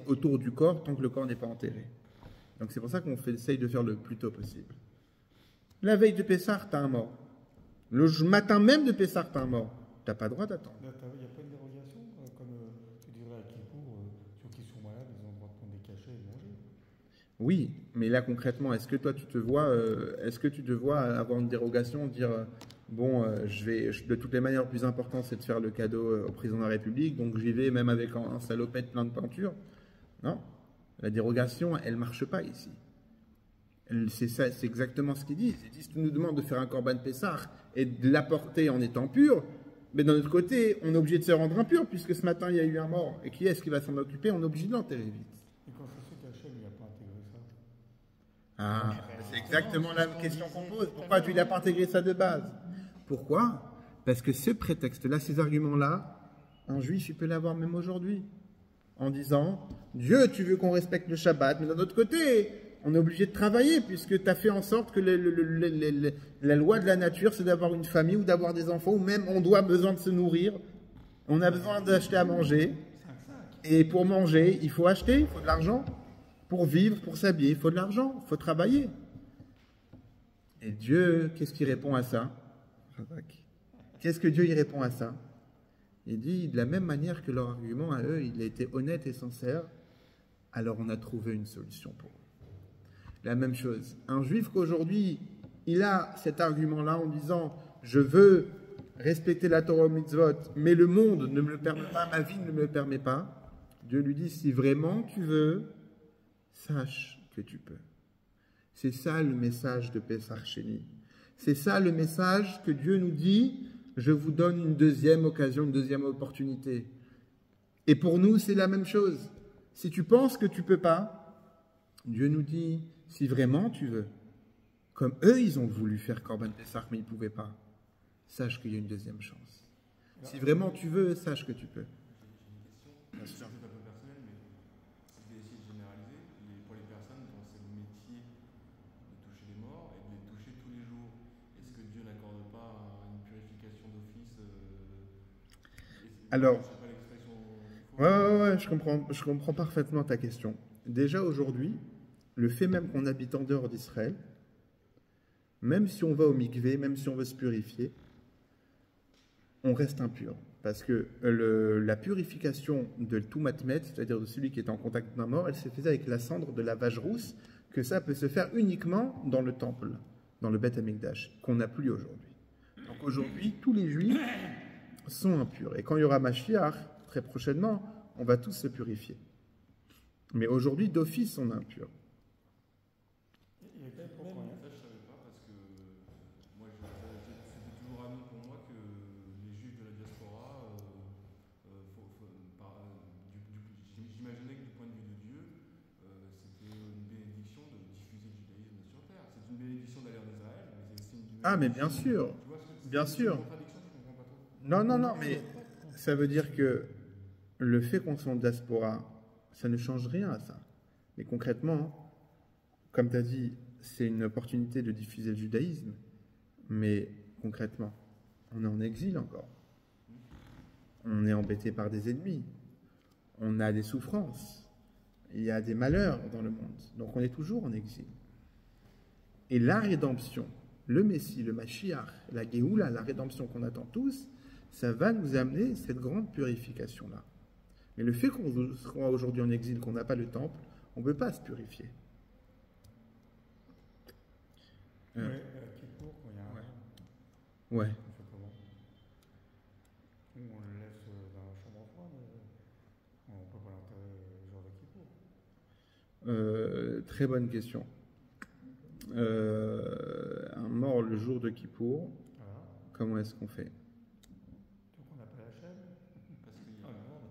autour du corps tant que le corps n'est pas enterré. Donc c'est pour ça qu'on essaye de faire le plus tôt possible. La veille de Pessah, tu as un mort. Le matin même de Pessah, tu as un mort. Tu n'as pas le droit d'attendre. Il n'y a pas une dérogation, comme tu dirais à Kippour, ceux qui sont malades, ils ont le droit de prendre des cachets et de manger. Oui, mais là concrètement, est-ce que toi tu te vois avoir une dérogation, dire de toutes les manières, le plus important c'est de faire le cadeau au président de la République, donc j'y vais même avec un salopette plein de peinture. Non, la dérogation, elle marche pas ici. C'est exactement ce qu'ils disent. Ils disent, tu nous demandes de faire un Korban Pessah et de l'apporter en étant pur, mais d'un autre côté, on est obligé de se rendre impur puisque ce matin il y a eu un mort. Et qui est-ce qui va s'en occuper? On est obligé de l'enterrer vite. Et quand ça se fait qu'Hachem n'a pas intégré ça? Ah, c'est exactement la question qu'on pose. Pourquoi tu n'as pas intégré ça de base? Pourquoi? Parce que ce prétexte-là, ces arguments-là, un juif, il peut l'avoir même aujourd'hui. En disant, Dieu, tu veux qu'on respecte le Shabbat, mais d'un autre côté, on est obligé de travailler puisque tu as fait en sorte que la loi de la nature, c'est d'avoir une famille ou d'avoir des enfants, ou même on doit besoin de se nourrir, on a besoin d'acheter à manger. Et pour manger, il faut acheter, il faut de l'argent. Pour vivre, pour s'habiller, il faut de l'argent, il faut travailler. Et Dieu, qu'est-ce qu'il répond à ça? Qu'est-ce que Dieu y répond à ça? Il dit, de la même manière que leur argument à eux, il a été honnête et sincère, alors on a trouvé une solution pour eux. La même chose. Un juif qu'aujourd'hui, il a cet argument-là en disant, je veux respecter la Torah mitzvot, mais le monde ne me le permet pas, ma vie ne me le permet pas. Dieu lui dit, si vraiment tu veux, sache que tu peux. C'est ça le message de Pessah Sheni. C'est ça le message que Dieu nous dit, je vous donne une deuxième occasion, une deuxième opportunité. Et pour nous, c'est la même chose. Si tu penses que tu ne peux pas, Dieu nous dit, si vraiment tu veux, comme eux, ils ont voulu faire Korban Pessah, mais ils ne pouvaient pas, sache qu'il y a une deuxième chance. Si vraiment tu veux, sache que tu peux. C'est un peu personnel, mais si je vais essayer de généraliser, pour les personnes dont c'est le métier de toucher les morts et de les toucher tous les jours, est-ce que Dieu n'accorde pas une purification d'office Alors, ouais, je comprends parfaitement ta question. Déjà aujourd'hui, le fait même qu'on habite en dehors d'Israël, même si on va au mikvé, même si on veut se purifier, on reste impur. Parce que la purification de tout matmet, c'est-à-dire de celui qui est en contact d'un mort, elle se faisait avec la cendre de la vache rousse, que ça peut se faire uniquement dans le temple, dans le Beth Amikdash, qu'on n'a plus aujourd'hui. Donc aujourd'hui, tous les juifs sont impurs. Et quand il y aura Mashiach, très prochainement, on va tous se purifier. Mais aujourd'hui, d'office, on est impurs. Il y a quel point Ça, je savais pas parce que moi, c'était toujours ami pour moi que les juifs de la diaspora, j'imaginais que du point de vue de Dieu, c'était une bénédiction de diffuser le judaïsme sur terre. C'est une bénédiction d'aller en Israël, mais c'est aussi une bénédiction. Ah, mais bien sûr, Tu vois, bien sûr. C'est une contradiction, je comprends pas trop. Non, mais ça veut dire que le fait qu'on soit en diaspora, ça ne change rien à ça. Mais concrètement, comme tu as dit, c'est une opportunité de diffuser le judaïsme, mais concrètement, on est en exil encore. On est embêté par des ennemis. On a des souffrances. Il y a des malheurs dans le monde. Donc on est toujours en exil. Et la rédemption, le Messie, le Mashiach, la Géoula, la rédemption qu'on attend tous, ça va nous amener cette grande purification-là. Mais le fait qu'on soit aujourd'hui en exil, qu'on n'a pas le temple, on ne peut pas se purifier. Oui, Kippour, quand il y a un. Ouais. On fait comment? On le laisse dans la chambre froide, on ne peut pas l'enterrer le jour de Kippour. Très bonne question. Un mort le jour de Kippour, Voilà. comment est-ce qu'on fait? Donc on appelle Hachem. Parce qu'il y a, moi,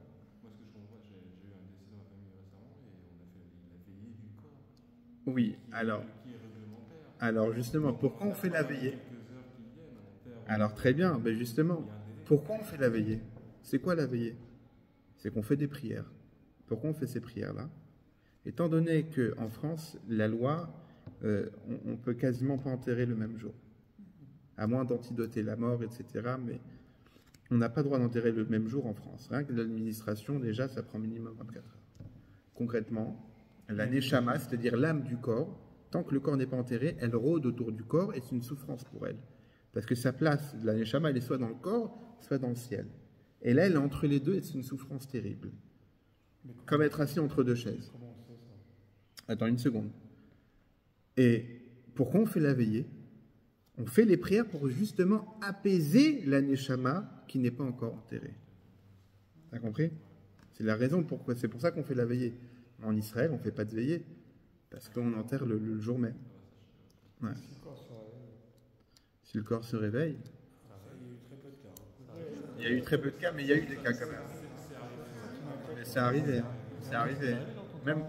ce que je comprends, j'ai eu un décès dans ma famille récemment et on a fait la veillée du corps. Oui, Qui est réglementaire. alors justement, pourquoi on fait la veillée? Quelques heures qui viennent, on enterre. Alors très bien, ben justement, Il y a un délai. pourquoi on fait la veillée? C'est quoi la veillée? C'est qu'on fait des prières. Pourquoi on fait ces prières-là? Étant donné qu'en France, la loi, on ne peut quasiment pas enterrer le même jour, à moins d'antidoter la mort, etc. Mais on n'a pas le droit d'enterrer le même jour en France. Rien que l'administration, déjà, ça prend minimum 24 heures. Concrètement, la neshama, c'est-à-dire l'âme du corps, tant que le corps n'est pas enterré, elle rôde autour du corps et c'est une souffrance pour elle. Parce que sa place de la neshama, elle est soit dans le corps, soit dans le ciel. Et là, elle est entre les deux et c'est une souffrance terrible. Comme être assis entre deux chaises. Comment on sait ça? Attends une seconde. Et pourquoi on fait la veillée? On fait les prières pour justement apaiser la neshama qui n'est pas encore enterrée. T'as compris? C'est la raison pourquoi. C'est pour ça qu'on fait la veillée. En Israël, on ne fait pas de veillée parce qu'on enterre le jour même. Ouais. Si le corps se réveille. Il y a eu très peu de cas, mais il y a eu des cas quand même. Mais c'est arrivé. C'est arrivé. Même. Moi,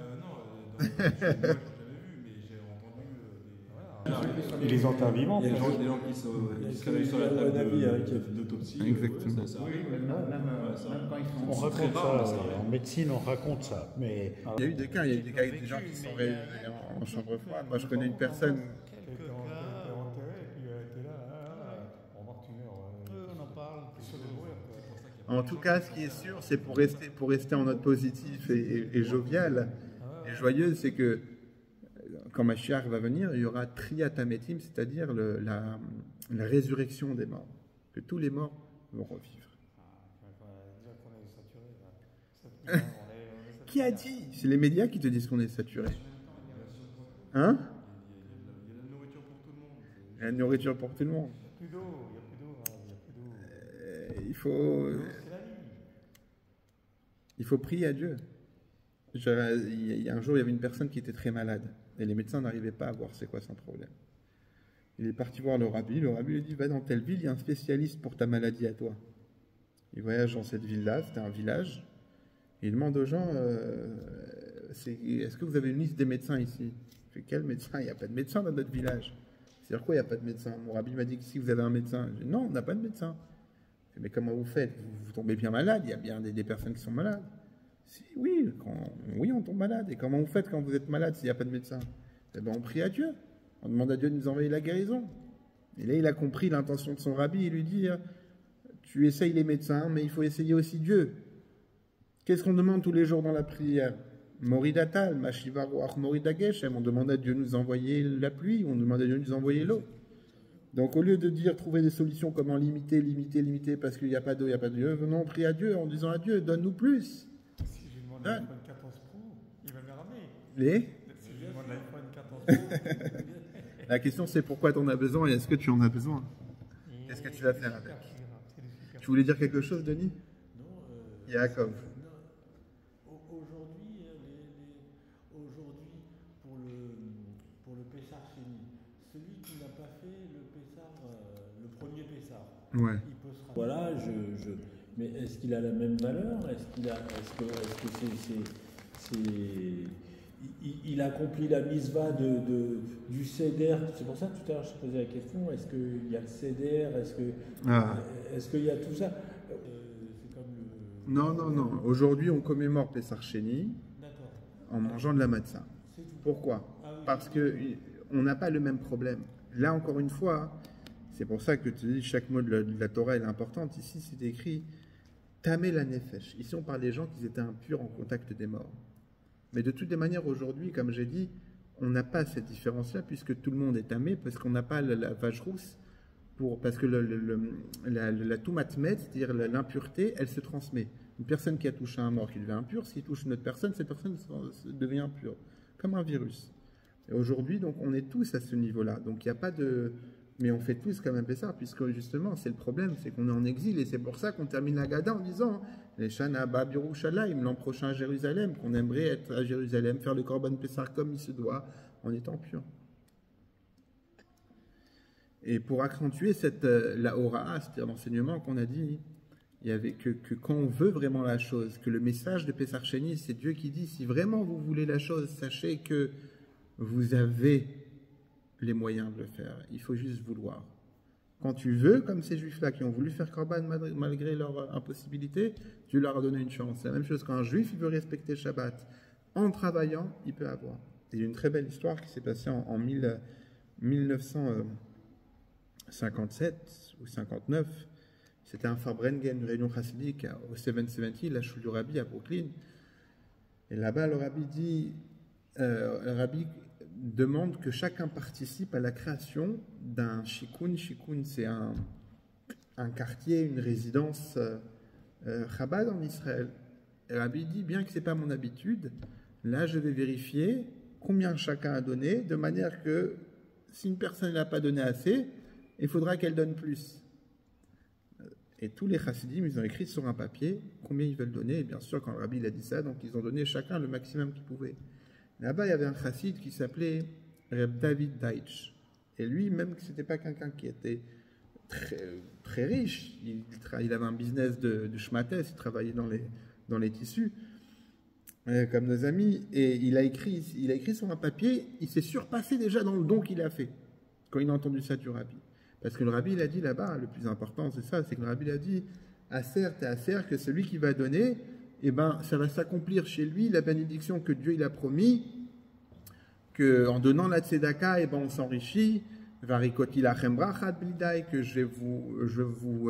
je l'avais vu, mais j'ai entendu Il les enterre vivants. des gens qui se réveillent sur la table d'autopsie. Exactement. Même quand ils sont On raconte ça, en médecine on raconte ça, mais Il y a eu des cas avec des gens qui sont réveillés en chambre froide. Moi, je connais une personne. quelqu'un était enterré et puis était là, on remarque une heure. on en parle. Sur le mourir, En tout cas, ce qui est sûr, c'est pour rester en note positive et joviale et joyeuse, c'est que quand Mashiach va venir, il y aura Triat Hametim, c'est-à-dire la résurrection des morts. Que tous les morts vont revivre. Dire qu'on est saturé. Là. Qui a dit? C'est les médias qui te disent qu'on est saturé. Hein? Il y a de la nourriture pour tout le monde. Il y a la nourriture pour tout le monde. Il n'y a plus d'eau, il n'y a plus d'eau. Il faut... C'est la vie. Il faut prier à Dieu. Il y a un jour, il y avait une personne qui était très malade. Et les médecins n'arrivaient pas à voir c'est quoi son problème. Il est parti voir le rabbi. Le rabbi lui dit, va dans telle ville, il y a un spécialiste pour ta maladie à toi. Il voyage dans cette ville-là, c'était un village. Il demande aux gens, est-ce que vous avez une liste des médecins ici? Il fait, quel médecin? Il n'y a pas de médecin dans notre village. C'est-à-dire quoi, il n'y a pas de médecin? Mon rabbi m'a dit que si vous avez un médecin. Je dis, non, on n'a pas de médecin. Mais comment vous faites? Vous tombez bien malade, il y a bien des personnes qui sont malades. Si, oui, oui, on tombe malade. Et comment vous faites quand vous êtes malade s'il n'y a pas de médecin? Eh ben, on prie à Dieu. On demande à Dieu de nous envoyer la guérison. Et là, il a compris l'intention de son rabbi. Il lui dit, tu essayes les médecins, mais il faut essayer aussi Dieu. Qu'est-ce qu'on demande tous les jours dans la prière? Moridatal, Mashiva Roach Moridageshem. On demande à Dieu de nous envoyer la pluie, on demande à Dieu de nous envoyer l'eau. Donc au lieu de dire trouver des solutions, comment limiter, parce qu'il n'y a pas d'eau, il n'y a pas de Dieu, venons prier à Dieu en disant à Dieu, donne-nous plus. Si je lui demande l'iPhone 14 Pro, il va me le ramener. Les Si je lui demande l'iPhone 14 Pro, La question c'est pourquoi tu en as besoin et est-ce que tu en as besoin? Qu'est-ce que tu vas faire avec? Tu voulais dire quelque chose, Denis? Non, Jacob. Aujourd'hui, pour le Pessar Chéni, celui qui n'a pas fait le Pessar, le premier Pessar, Ouais. il peut se rappeler. Voilà, mais est-ce qu'il a la même valeur? Il accomplit la misva du Seder. C'est pour ça que tout à l'heure je te posais la question, est-ce qu'il y a le Seder? Est-ce qu'il y a tout ça? C'est comme le... Non. Aujourd'hui, on commémore Pessar Sheni en mangeant de la matzah. Pourquoi? Parce qu'on n'a pas le même problème. Là, encore une fois, c'est pour ça que tu dis chaque mot de la Torah est important. Ici, c'est écrit Tamé la nefesh. Ici, on parle des gens qui étaient impurs en contact des morts. Mais de toutes les manières, aujourd'hui, comme j'ai dit, on n'a pas cette différence-là puisque tout le monde est tamé, parce qu'on n'a pas la vache rousse, parce que la toumatmet, c'est-à-dire l'impureté, elle se transmet. Une personne qui a touché un mort qui devient impure, s'il touche une autre personne, cette personne devient impure, comme un virus. Et aujourd'hui, donc, on est tous à ce niveau-là. Donc, il n'y a pas de... Mais on fait tous quand même Pessar, puisque justement, c'est le problème, c'est qu'on est en exil, et c'est pour ça qu'on termine la Gada en disant les Shana Ba Birushalayim, l'an prochain à Jérusalem, qu'on aimerait être à Jérusalem, faire le Korban Pessar comme il se doit, en étant pur. Et pour accentuer la Hora'a, c'est-à-dire l'enseignement qu'on a dit, il y avait que quand on veut vraiment la chose, que le message de Pessar Sheni, c'est Dieu qui dit, si vraiment vous voulez la chose, sachez que vous avez les moyens de le faire. Il faut juste vouloir. Quand tu veux, comme ces juifs-là qui ont voulu faire Korban malgré leur impossibilité, Dieu leur a donné une chance. C'est la même chose quand un juif il veut respecter Shabbat. En travaillant, il peut avoir. Il y a une très belle histoire qui s'est passée en 1957 ou 59. C'était un Farbrengen, une réunion chassidique au 770, la Shul du Rabbi à Brooklyn. Et là-bas, le Rabbi demande que chacun participe à la création d'un shikun. Shikun, c'est un quartier, une résidence Chabad en Israël. Et le Rabbi dit, bien que ce n'est pas mon habitude, là je vais vérifier combien chacun a donné, de manière que si une personne n'a pas donné assez, il faudra qu'elle donne plus. Et tous les chassidim, ils ont écrit sur un papier combien ils veulent donner. Et bien sûr, quand le Rabbi a dit ça, donc ils ont donné chacun le maximum qu'ils pouvaient. Là-bas, il y avait un chassid qui s'appelait Reb David Deitch. Et lui, même que ce n'était pas quelqu'un qui était très, très riche, il avait un business de shmates, il travaillait dans les tissus, comme nos amis, et il a écrit sur un papier, il s'est surpassé déjà dans le don qu'il a fait, quand il a entendu ça du Rabbi. Parce que le Rabbi, il a dit là-bas, le plus important, c'est ça, c'est que le Rabbi, il a dit, Aser, t'es Aser, que celui qui va donner, eh ben, ça va s'accomplir chez lui, la bénédiction que Dieu il a promis, qu'en donnant la tzedaka, eh ben, on s'enrichit, varikoti lachem brachat blidai, que je vais vous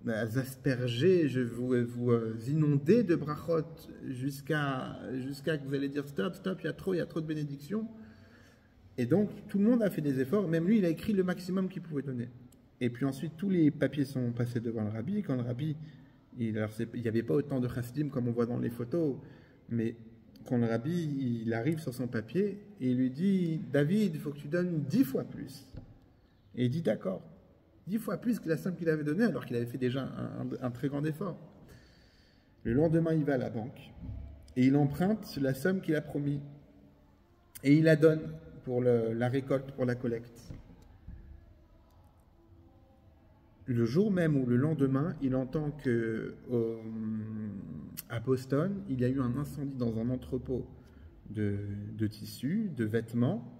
asperger, je vais vous inonder de brachot jusqu'à que vous allez dire stop, il y a trop de bénédictions. Et donc, tout le monde a fait des efforts, même lui, il a écrit le maximum qu'il pouvait donner. Et puis ensuite, tous les papiers sont passés devant le Rabbi, et quand le Rabbi, il n'y avait pas autant de chassidim comme on voit dans les photos, mais quand le Rabbi, il arrive sur son papier, et il lui dit, David, il faut que tu donnes 10 fois plus. Et il dit, d'accord, 10 fois plus que la somme qu'il avait donnée, alors qu'il avait fait déjà un très grand effort. Le lendemain, il va à la banque, et il emprunte la somme qu'il a promis, et il la donne pour la récolte, pour la collecte. Le jour même ou le lendemain, il entend que à Boston, il y a eu un incendie dans un entrepôt de tissus, de vêtements,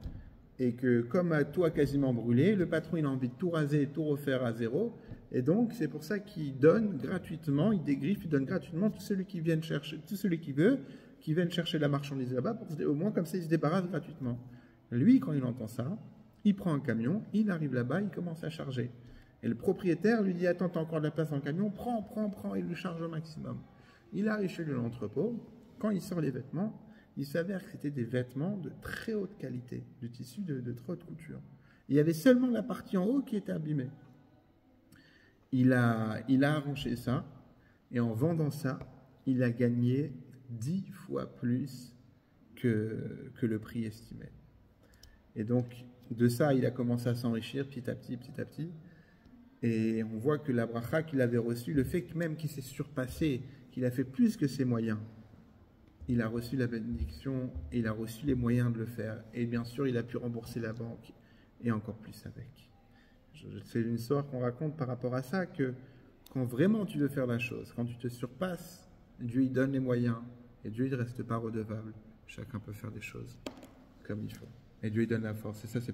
et que comme tout a quasiment brûlé, le patron il a envie de tout raser, tout refaire à zéro, et donc c'est pour ça qu'il donne gratuitement, il dégriffe, il donne gratuitement tout celui qui vienne chercher, tout celui qui veut, qui vienne chercher la marchandise là-bas, au moins comme ça il se débarrasse gratuitement. Lui, quand il entend ça, il prend un camion, il arrive là-bas, il commence à charger. Et le propriétaire lui dit, attends, t'as encore de la place dans le camion, prends, et il lui charge au maximum. Il arrive chez lui à l'entrepôt, quand il sort les vêtements, il s'avère que c'était des vêtements de très haute qualité, du tissu de très haute couture. Il y avait seulement la partie en haut qui était abîmée. Il a arrangé ça, et en vendant ça, il a gagné 10 fois plus que le prix estimé. Et donc, de ça, il a commencé à s'enrichir petit à petit, petit à petit. Et on voit que la bracha qu'il avait reçue, le fait que même qu'il s'est surpassé, qu'il a fait plus que ses moyens, il a reçu la bénédiction et il a reçu les moyens de le faire. Et bien sûr, il a pu rembourser la banque et encore plus avec. C'est une histoire qu'on raconte par rapport à ça, que quand vraiment tu veux faire la chose, quand tu te surpasses, Dieu il donne les moyens et Dieu il ne reste pas redevable. Chacun peut faire des choses comme il faut. Et Dieu il donne la force. Et ça, c'est